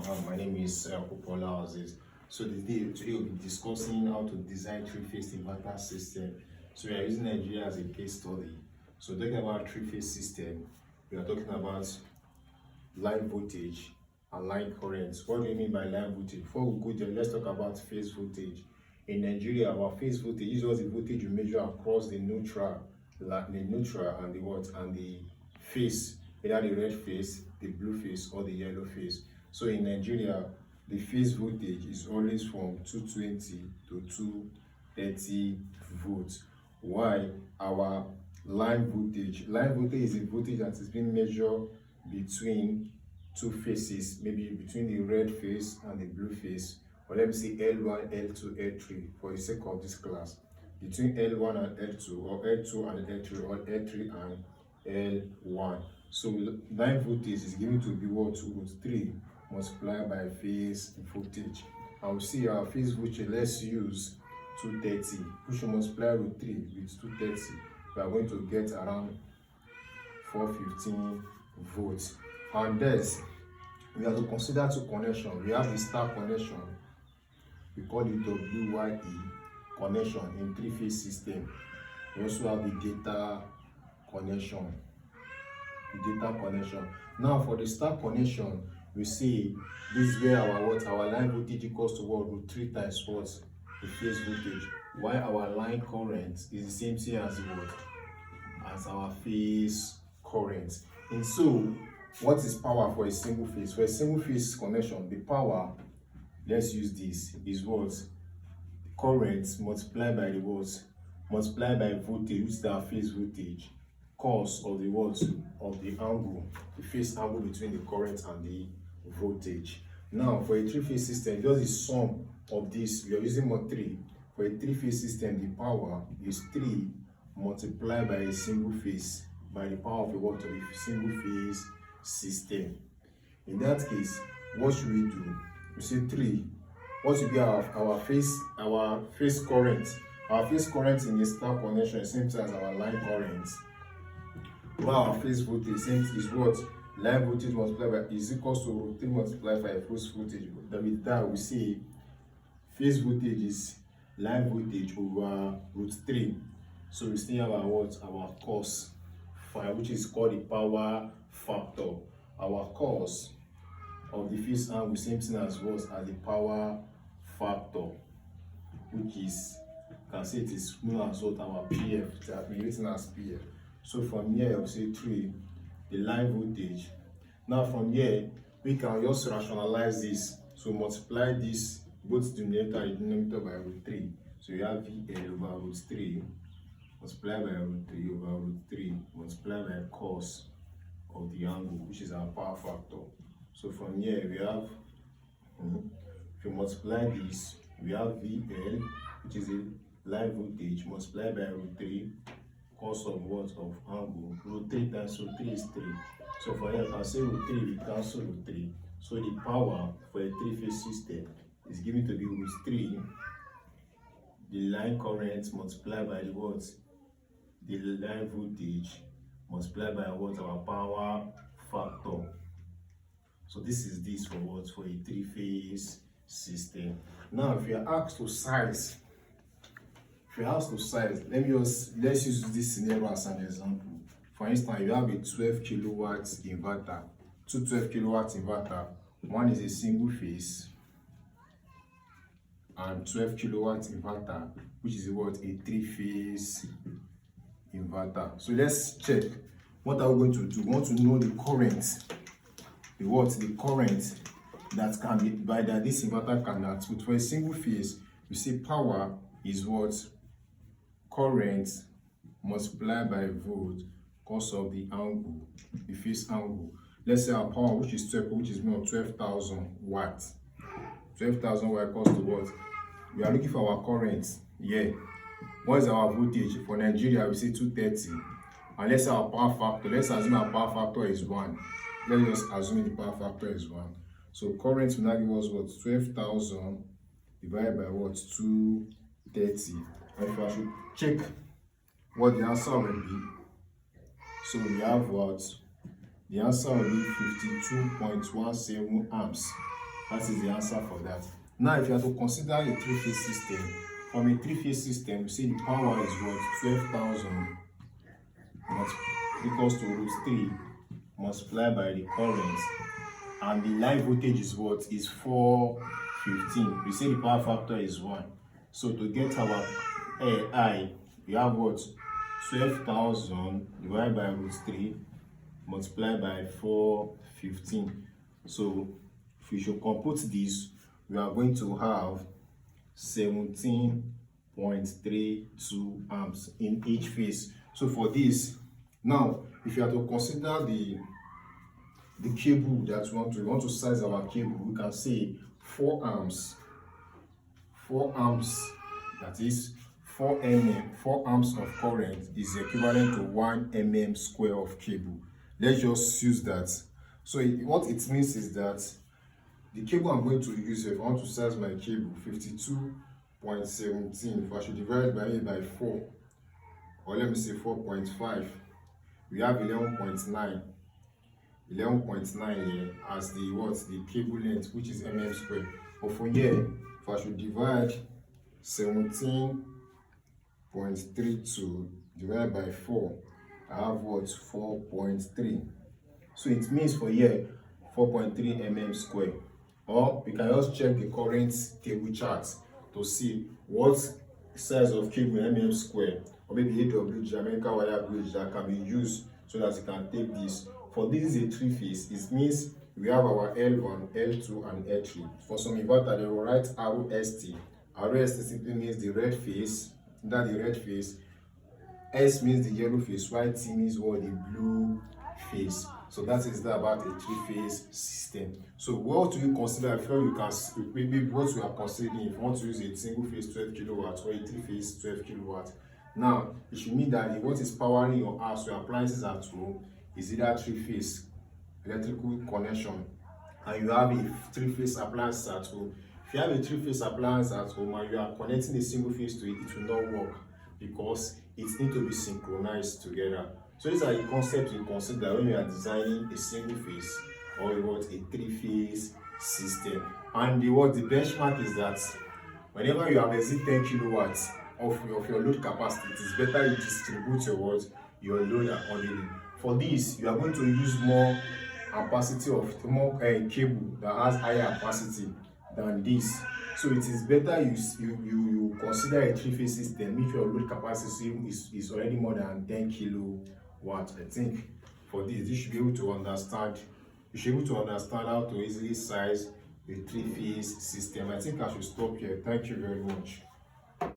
My name is Popola Aziz. So today we'll be discussing how to design three-phase inverter system. So we are using Nigeria as a case study. So talking about three-phase system, we are talking about line voltage and line current. What do you mean by line voltage? Before we go there, let's talk about phase voltage. In Nigeria, our phase voltage is just the voltage you measure across the neutral and the what and the phase, either the red phase, the blue phase, or the yellow phase. So in Nigeria, the phase voltage is always from 220 to 230 volts. While our line voltage is a voltage that is being measured between two phases, maybe between the red phase and the blue phase, or let me say L1, L2, L3 for the sake of this class. Between L1 and L2, or L2 and L3, or L3 and L1. So line voltage is given to be what? √3 multiplied by phase voltage. And we see our phase voltage, let's use 230. We should multiply √3 with 230. We are going to get around 415 volts. And this, we have to consider two connections. We have the star connection. We call it WYE connection in three-phase system. We also have the data connection. Now for the star connection, we see this is where our line voltage equals to what? √3 times what? The phase voltage. While our line current is the same thing as what? As our phase current. And so, what is power for a single phase? For a single phase connection, the power, let's use this, is what? Current multiplied by the what? Multiplied by voltage, which is our phase voltage, cos of the what? Of the angle, the phase angle between the current and the voltage. Now, for a three-phase system, just the sum of this, we are using more 3. For a three-phase system, the power is 3 multiplied by a single phase, by the power of the what? Of a single phase system. In that case, what should we do? We say 3. What should be our phase current? Our phase current in the star connection is same as our line current. While our phase voltage is what? Line voltage multiplied by is equals to √3 multiplied by phase voltage. With that, we see phase voltage is line voltage over √3. So we still have our what? Our cos phi, which is called the power factor. Our cos of the phase angle, same thing as what? As the power factor, which is, you can say it is known as what? Our PF. It has been written as PF. So from here, I'll say 3, the line voltage. Now from here, we can just rationalize this. So multiply this, both denominator and denominator, by √3. So you have VL over √3, multiplied by √3 over √3, multiplied by cos of the angle, which is our power factor. So from here, we have, if you multiply this, we have VL, which is a line voltage, multiplied by √3, cos of what? Of angle. √3 times √3 is 3. So for here, I can say √3, we cancel √3. So the power for a three-phase system is given to be √3, the line current multiplied by the what? The line voltage multiplied by what? Our power factor. So this is this for what? For a three-phase system. Now, if you are asked to size, let's use this scenario as an example. For instance, you have a 12kW inverter, two 12kW inverter. One is a single phase, and 12kW inverter, which is what? A three-phase inverter. So let's check. What are we going to do? We want to know the current. The what? The current that can be by that this inverter can output. For a single phase, we say power is what? Current multiplied by volt, cos of the angle, the phase angle. Let's say our power, which is 12,000 watts. 12,000 watts equals to what? We are looking for our current here. What is our voltage? For Nigeria, we say 230. And let's say our power factor. Let's assume our power factor is 1. Let's just assume the power factor is 1. So current will now give us what? 12,000 divided by what? 230. And if I should check what the answer will be, so we have what? The answer will be 52.17 amps. That is the answer for that. Now, if you are to consider a three-phase system, from a three-phase system, you see the power is what? 12,000 equals to root 3 multiplied by the current, and the line voltage is what? Is 415. We say the power factor is 1. So to get our I, we have what? 12,000 divided by root 3 multiplied by 415. So if we should compute this, we are going to have 17.32 amps in each phase. So for this, now if you are to consider the cable that we want to size our cable, we can say 4 amps. 4 amps, that is 4 amps of current is equivalent to 1 mm square of cable. Let's just use that. So what it means is that the cable I'm going to use, if I want to size my cable, 52.17, if I should divide by 4, or let me say 4.5, we have 11.9 here as the cable length, which is mm square. But for here, if I should divide 17.32 divided by 4, I have what? 4.3. So it means for here 4.3 mm square. Or we can just check the current cable chart to see what size of cable mm square, or maybe AWG, American wire gauge, that can be used so that you can take this. For this is a three-phase. It means we have our L1, L2, and L3. For some inverter, they will write ROST. ROST simply means the red phase. That the red phase. S means the yellow phase. White T means what? The blue phase. So that is about a three-phase system. So what do you consider? I feel you can maybe what we are considering if you want to use a single phase 12 kilowatts or a three-phase 12 kilowatts. Now it should mean that what is powering your house, your appliances at home, is either three-phase electrical connection, and you have a three-phase appliance at home. If you have a three-phase appliance at home and you are connecting a single phase to it, it will not work because it needs to be synchronized together. So these are the concepts you consider when you are designing a single phase or a three-phase system. And the benchmark is that whenever you have exceed 10 kilowatts of your load capacity, it is better you distribute your load accordingly. For this, you are going to use more cable that has higher capacity than this. So it is better you consider a three-phase system if your load capacity is already more than 10 kilowatts. I think for this, you should be able to understand. You should be able to understand how to easily size a three-phase system. I think I should stop here. Thank you very much.